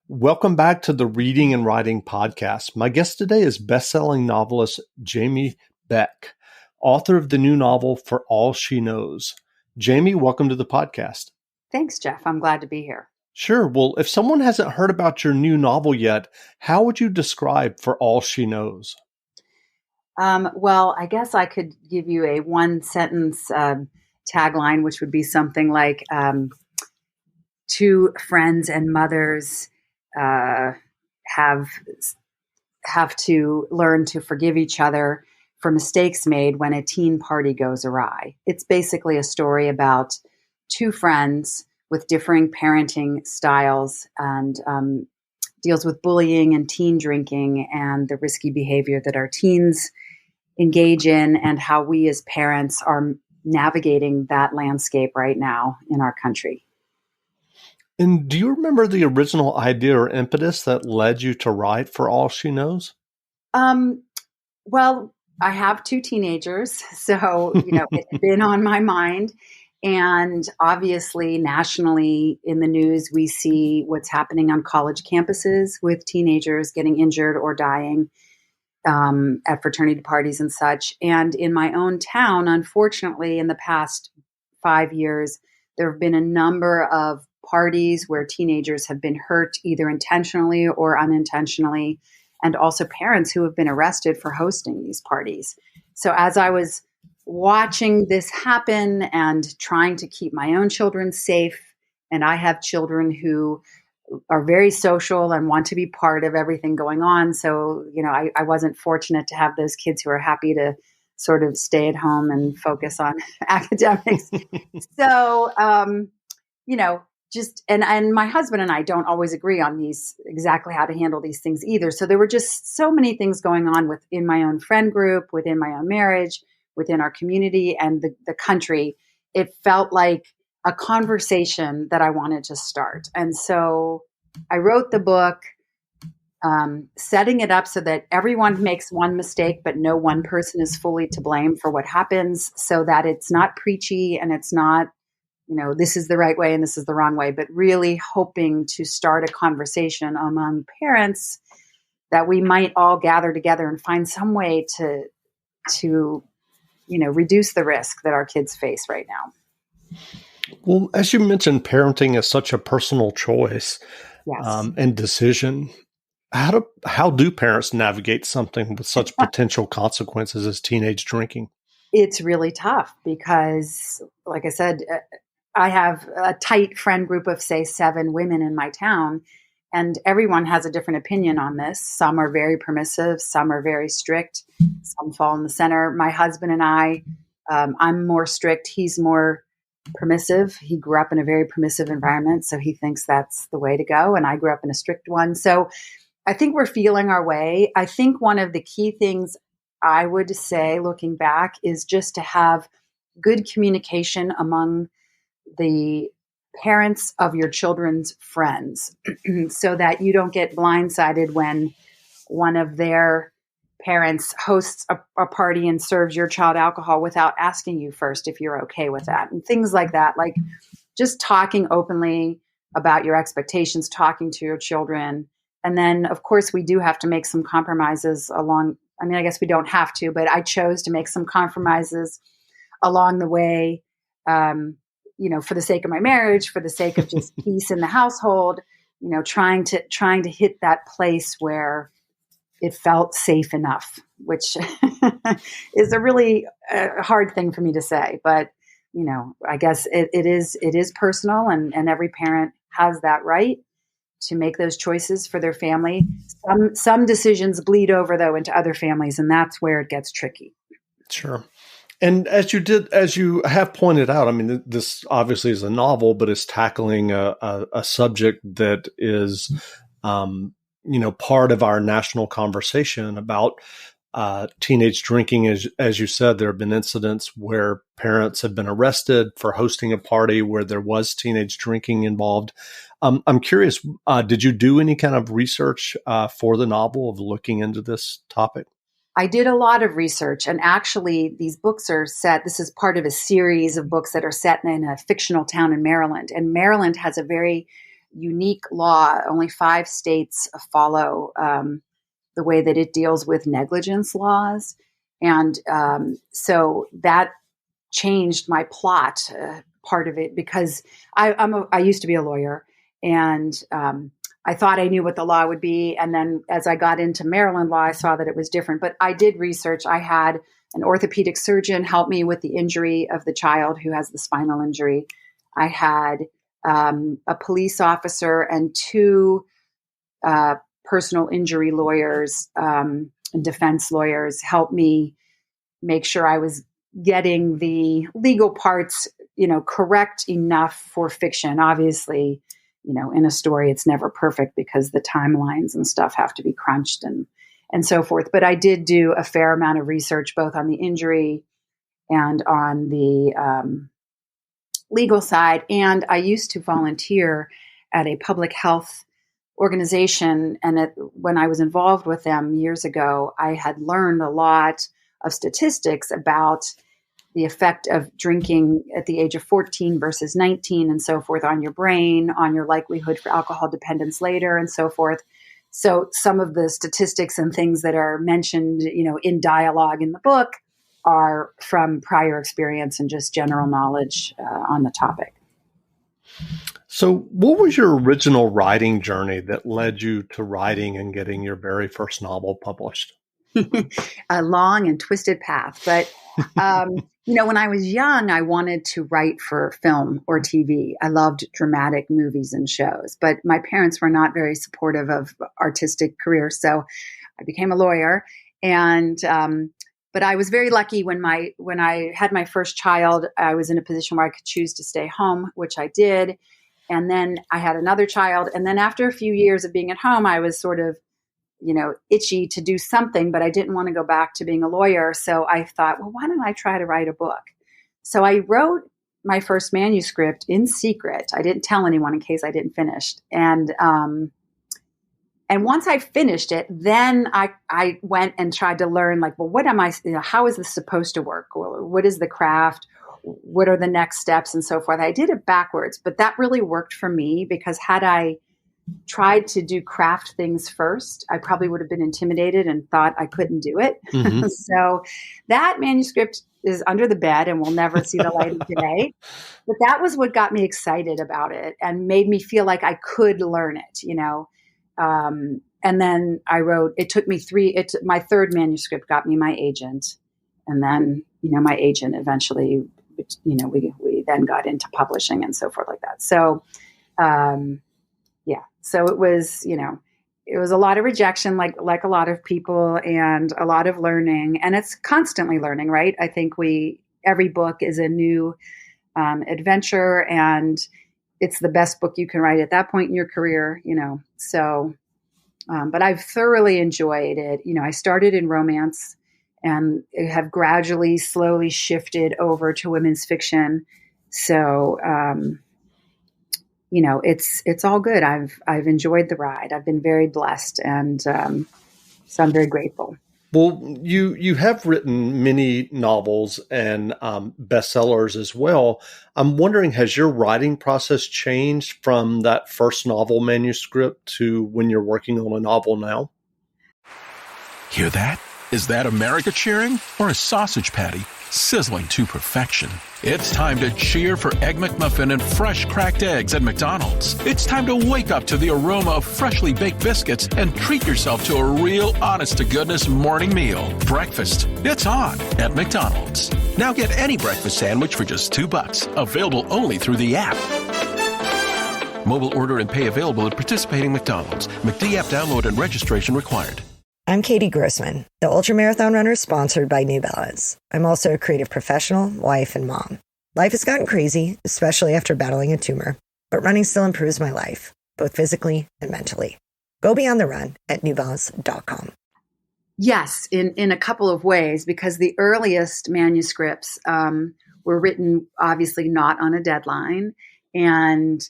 Welcome back to the Reading and Writing Podcast. My guest today is best-selling novelist Jamie Beck, author of the new novel For All She Knows. Jamie, welcome to the podcast. Thanks, Jeff. I'm glad to be here. Sure. Well, if someone hasn't heard about your new novel yet, how would you describe For All She Knows? Well, I guess I could give you a one-sentence tagline, which would be something like two friends and mothers have to learn to forgive each other for mistakes made when a teen party goes awry. It's basically a story about two friends with differing parenting styles and deals with bullying and teen drinking and the risky behavior that our teens engage in and how we as parents are navigating that landscape right now in our country. And do you remember the original idea or impetus that led you to write For All She Knows? Well, I have two teenagers, so it's been on my mind. And obviously, nationally in the news, we see what's happening on college campuses with teenagers getting injured or dying at fraternity parties and such. And in my own town, unfortunately, in the past 5 years, there have been a number of parties where teenagers have been hurt either intentionally or unintentionally, and also parents who have been arrested for hosting these parties. So as I was watching this happen and trying to keep my own children safe, and I have children who are very social and want to be part of everything going on. So, I wasn't fortunate to have those kids who are happy to sort of stay at home and focus on academics. So, and my husband and I don't always agree on these exactly how to handle these things either. So there were just so many things going on within my own friend group, within my own marriage, within our community and the country. It felt like a conversation that I wanted to start. And so I wrote the book, setting it up so that everyone makes one mistake, but no one person is fully to blame for what happens, so that it's not preachy and it's not, this is the right way and this is the wrong way, but really hoping to start a conversation among parents that we might all gather together and find some way to reduce the risk that our kids face right now. Well, as you mentioned, parenting is such a personal choice. Yes. And decision. How do parents navigate something with such potential consequences as teenage drinking? It's really tough because, like I said, I have a tight friend group of, say, 7 women in my town, and everyone has a different opinion on this. Some are very permissive, some are very strict, some fall in the center. My husband and I'm more strict. He's more permissive. He grew up in a very permissive environment, so he thinks that's the way to go. And I grew up in a strict one. So I think we're feeling our way. I think one of the key things I would say, looking back, is just to have good communication among the parents of your children's friends so that you don't get blindsided when one of their parents hosts a party and serves your child alcohol without asking you first if you're okay with that, and things like that. Like just talking openly about your expectations, talking to your children. And then, of course, we do have to make some compromises along. I mean, I guess we don't have to, but I chose to make some compromises along the way, for the sake of my marriage, for the sake of just peace in the household, trying to hit that place where it felt safe enough, which is a really hard thing for me to say. But, I guess it is personal, and every parent has that right to make those choices for their family. Some decisions bleed over, though, into other families, and that's where it gets tricky. Sure. And as you have pointed out, I mean, this obviously is a novel, but it's tackling a subject that is, part of our national conversation about teenage drinking. As you said, there have been incidents where parents have been arrested for hosting a party where there was teenage drinking involved. I'm curious, did you do any kind of research for the novel of looking into this topic? I did a lot of research, and actually these books are set, this is part of a series of books that are set in a fictional town in Maryland. And Maryland has a very unique law. Only 5 states follow the way that it deals with negligence laws. And so that changed my plot part of it, because I used to be a lawyer, and I thought I knew what the law would be. And then as I got into Maryland law, I saw that it was different. But I did research. I had an orthopedic surgeon help me with the injury of the child who has the spinal injury. I had a police officer and 2 personal injury lawyers and defense lawyers help me make sure I was getting the legal parts, correct enough for fiction. Obviously, in a story, it's never perfect because the timelines and stuff have to be crunched and so forth. But I did do a fair amount of research, both on the injury and on the legal side. And I used to volunteer at a public health organization. And when I was involved with them years ago, I had learned a lot of statistics about the effect of drinking at the age of 14 versus 19 and so forth on your brain, on your likelihood for alcohol dependence later and so forth. So some of the statistics and things that are mentioned, in dialogue in the book are from prior experience and just general knowledge on the topic. So what was your original writing journey that led you to writing and getting your very first novel published? A long and twisted path. But, when I was young, I wanted to write for film or TV. I loved dramatic movies and shows, but my parents were not very supportive of artistic careers. So I became a lawyer. And, but I was very lucky when I had my first child. I was in a position where I could choose to stay home, which I did. And then I had another child. And then after a few years of being at home, I was sort of, itchy to do something, but I didn't want to go back to being a lawyer. So I thought, well, why don't I try to write a book? So I wrote my first manuscript in secret. I didn't tell anyone in case I didn't finish. And once I finished it, then I went and tried to learn, what am I, how is this supposed to work? What is the craft? What are the next steps and so forth? I did it backwards, but that really worked for me, because had I tried to do craft things first, I probably would have been intimidated and thought I couldn't do it. Mm-hmm. So that manuscript is under the bed and will never see the light of day. But that was what got me excited about it and made me feel like I could learn it, and then I wrote, it took me my third manuscript got me my agent. And then, my agent eventually, we then got into publishing and so forth like that. So, so it was, it was a lot of rejection, like a lot of people, and a lot of learning, and it's constantly learning, right? I think every book is a new adventure, and it's the best book you can write at that point in your career, so, but I've thoroughly enjoyed it. I started in romance and have gradually, slowly shifted over to women's fiction. So, it's all good. I've enjoyed the ride. I've been very blessed, and so I'm very grateful. Well, you have written many novels and bestsellers as well. I'm wondering, has your writing process changed from that first novel manuscript to when you're working on a novel now? Hear that? Is that America cheering or a sausage patty sizzling to perfection? It's time to cheer for Egg McMuffin and fresh cracked eggs at McDonald's. It's time to wake up to the aroma of freshly baked biscuits and treat yourself to a real honest-to-goodness morning meal. Breakfast, it's on at McDonald's. Now get any breakfast sandwich for just $2. Available only through the app. Mobile order and pay available at participating McDonald's. McD app download and registration required. I'm Katie Grossman, the ultramarathon runner sponsored by New Balance. I'm also a creative professional, wife, and mom. Life has gotten crazy, especially after battling a tumor, but running still improves my life, both physically and mentally. Go beyond the run at newbalance.com. Yes, in a couple of ways, because the earliest manuscripts were written obviously not on a deadline, and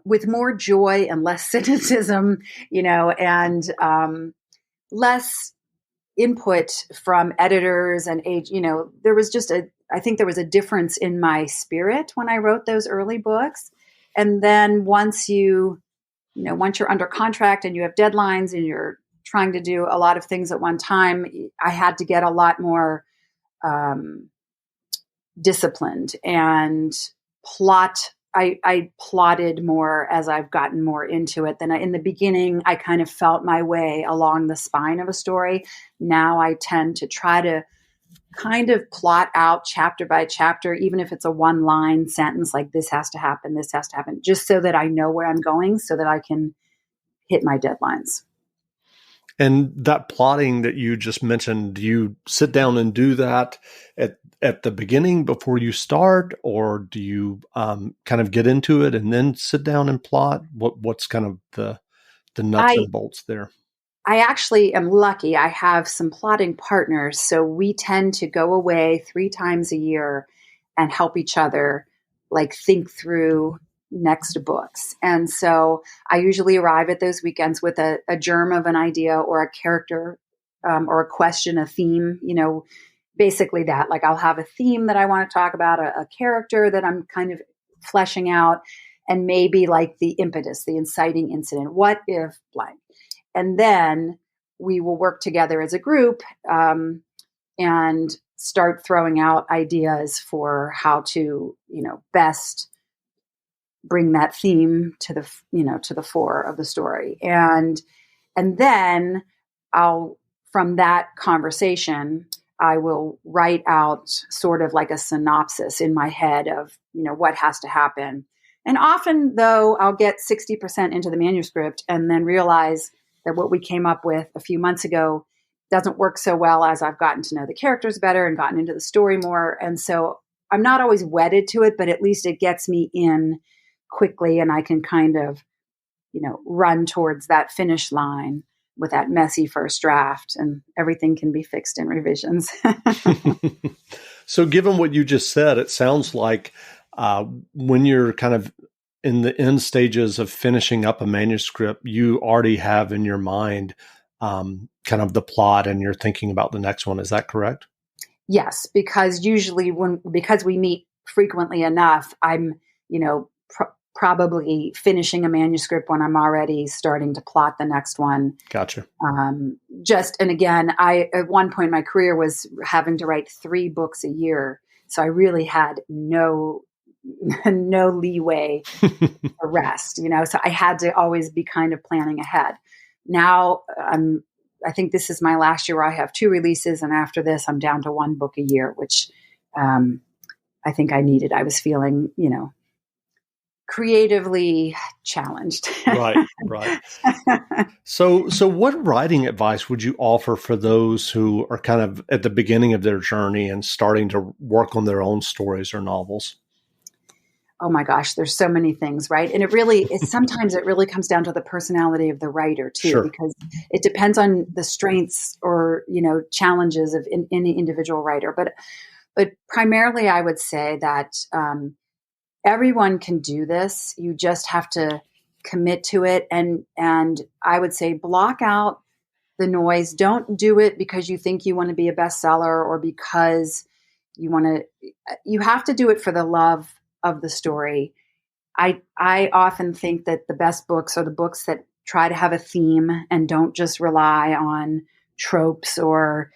with more joy and less cynicism, and less input from editors and age. There was just I think there was a difference in my spirit when I wrote those early books. And then once you're under contract and you have deadlines and you're trying to do a lot of things at one time, I had to get a lot more disciplined and plot. I plotted more as I've gotten more into it than in the beginning. I kind of felt my way along the spine of a story. Now I tend to try to kind of plot out chapter by chapter, even if it's a one-line sentence, like this has to happen, just so that I know where I'm going so that I can hit my deadlines. And that plotting that you just mentioned, do you sit down and do that at the beginning before you start, or do you kind of get into it and then sit down and plot? What's kind of the nuts and bolts there? I actually am lucky. I have some plotting partners, so we tend to go away 3 times a year and help each other like think through next books. And so I usually arrive at those weekends with a germ of an idea or a character or a question, a theme, basically that. Like I'll have a theme that I want to talk about, a character that I'm kind of fleshing out, and maybe like the impetus, the inciting incident. What if blank? And then we will work together as a group and start throwing out ideas for how to, best bring that theme to the fore of the story. And then from that conversation, I will write out sort of like a synopsis in my head of, what has to happen. And often though, I'll get 60% into the manuscript and then realize that what we came up with a few months ago doesn't work so well as I've gotten to know the characters better and gotten into the story more. And so I'm not always wedded to it, but at least it gets me in quickly and I can kind of, run towards that finish line with that messy first draft, and everything can be fixed in revisions. So given what you just said, it sounds like when you're kind of in the end stages of finishing up a manuscript, you already have in your mind kind of the plot and you're thinking about the next one. Is that correct? Yes, because usually because we meet frequently enough, I'm, probably finishing a manuscript when I'm already starting to plot the next one. Gotcha. And again, I, at one point in my career was having to write 3 books a year. So I really had no leeway for rest, so I had to always be kind of planning ahead. Now I think this is my last year where I have 2 releases. And after this, I'm down to 1 book a year, which I think I needed. I was feeling, creatively challenged. Right. So what writing advice would you offer for those who are kind of at the beginning of their journey and starting to work on their own stories or novels? Oh my gosh, there's so many things, right? And sometimes it really comes down to the personality of the writer too, Sure. Because it depends on the strengths or, challenges of any individual writer. But primarily I would say that everyone can do this. You just have to commit to it. And I would say block out the noise. Don't do it because you think you want to be a bestseller or because you have to do it for the love of the story. I often think that the best books are the books that try to have a theme and don't just rely on tropes or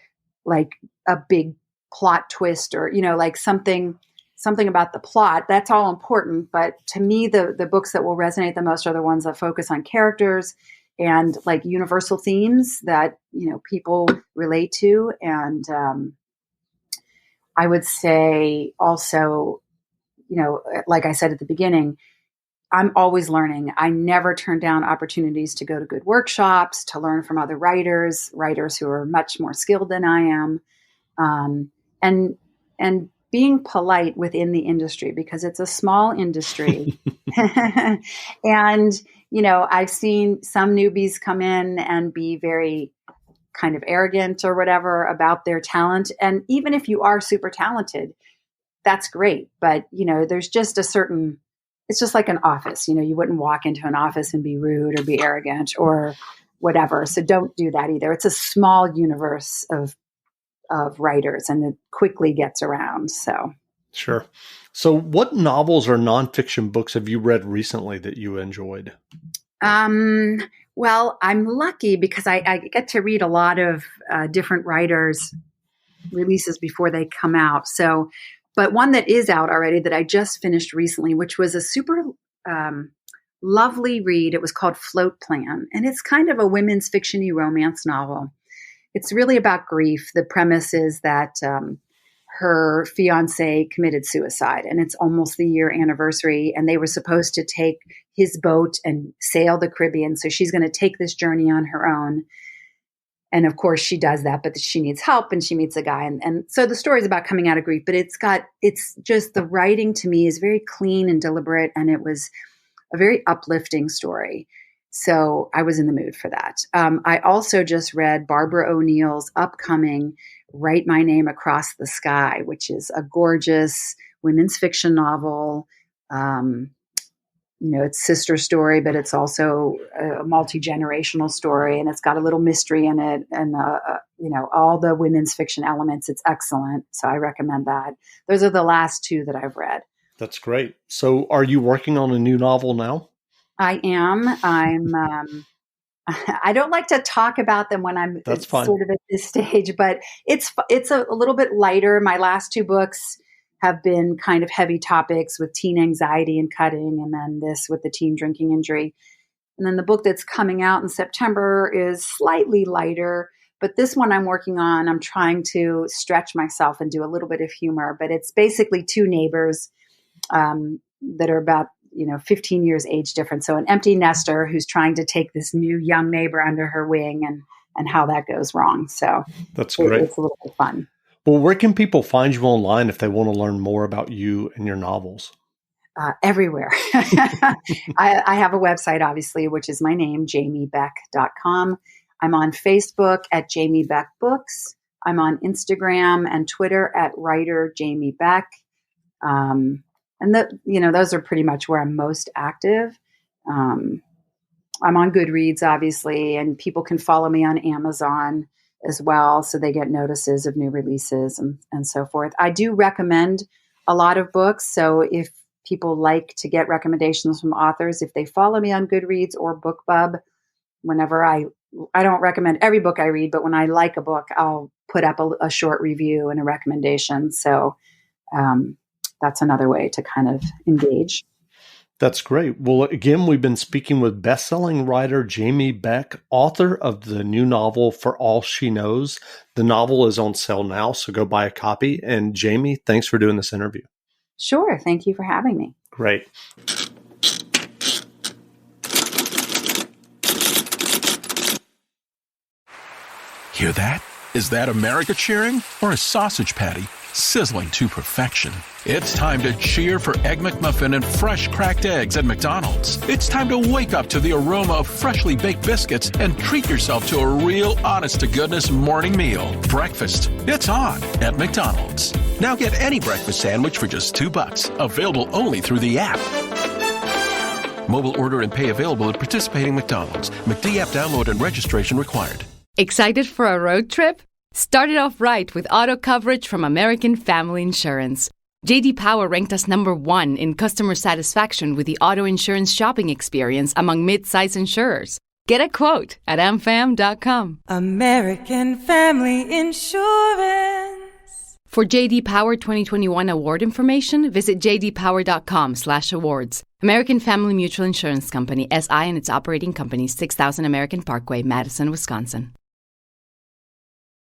like a big plot twist or, like something about the plot. That's all important. But to me, the books that will resonate the most are the ones that focus on characters and like universal themes that, people relate to. And I would say also, like I said at the beginning, I'm always learning. I never turn down opportunities to go to good workshops, to learn from other writers who are much more skilled than I am. And being polite within the industry, because it's a small industry. And, I've seen some newbies come in and be very kind of arrogant or whatever about their talent. And even if you are super talented, that's great. But, there's just it's just like an office, you wouldn't walk into an office and be rude or be arrogant or whatever. So don't do that either. It's a small universe of writers and it quickly gets around. So Sure. So what novels or nonfiction books have you read recently that you enjoyed? Well, I'm lucky because I get to read a lot of different writers' releases before they come out. So, but one that is out already that I just finished recently, which was a super lovely read. It was called Float Plan, and it's kind of a women's fiction-y romance novel. It's really about grief. The premise is that her fiance committed suicide, and it's almost the year anniversary, and they were supposed to take his boat and sail the Caribbean. So she's going to take this journey on her own. And of course she does that, but she needs help, and she meets a guy. And so the story is about coming out of grief, but it's just, the writing to me is very clean and deliberate. And it was a very uplifting story. So I was in the mood for that. I also just read Barbara O'Neill's upcoming Write My Name Across the Sky, which is a gorgeous women's fiction novel. It's sister story, but it's also a multi-generational story, and it's got a little mystery in it, and all the women's fiction elements. It's excellent, so I recommend that. Those are the last two that I've read. That's great. So, are you working on a new novel now? I am. I don't like to talk about them when I'm sort of at this stage, but it's a little bit lighter. My last two books have been kind of heavy topics with teen anxiety and cutting, and then this with the teen drinking injury. And then the book that's coming out in September is slightly lighter, but this one I'm working on, I'm trying to stretch myself and do a little bit of humor, but it's basically two neighbors that are about 15 years age difference. So an empty nester who's trying to take this new young neighbor under her wing, and how that goes wrong. So that's great. It's a little bit fun. Well, where can people find you online if they want to learn more about you and your novels? Everywhere. I have a website, obviously, which is my name, jamiebeck.com. I'm on Facebook at Jamie Beck Books. I'm on Instagram and Twitter at writer Jamie Beck. And those are pretty much where I'm most active. I'm on Goodreads, obviously, and people can follow me on Amazon as well, so they get notices of new releases and so forth. I do recommend a lot of books, so if people like to get recommendations from authors, if they follow me on Goodreads or BookBub, whenever I don't recommend every book I read, but when I like a book, I'll put up a short review and a recommendation. So that's another way to kind of engage. That's great. Well, again, we've been speaking with best-selling writer Jamie Beck, author of the new novel For All She Knows. The novel is on sale now, so go buy a copy. And Jamie, thanks for doing this interview. Sure. Thank you for having me. Great. Hear that? Is that America cheering or a sausage patty sizzling to perfection? It's time to cheer for Egg McMuffin and fresh cracked eggs at McDonald's. It's time to wake up to the aroma of freshly baked biscuits and treat yourself to a real honest-to-goodness morning meal. Breakfast, it's on at McDonald's. Now get any breakfast sandwich for just $2. Available only through the app. Mobile order and pay available at participating McDonald's. McD app download and registration required. Excited for a road trip? Start it off right with auto coverage from American Family Insurance. J.D. Power ranked us #1 in customer satisfaction with the auto insurance shopping experience among mid-size insurers. Get a quote at amfam.com. American Family Insurance. For J.D. Power 2021 award information, visit jdpower.com/awards. American Family Mutual Insurance Company, SI and its operating companies, 6000 American Parkway, Madison, Wisconsin.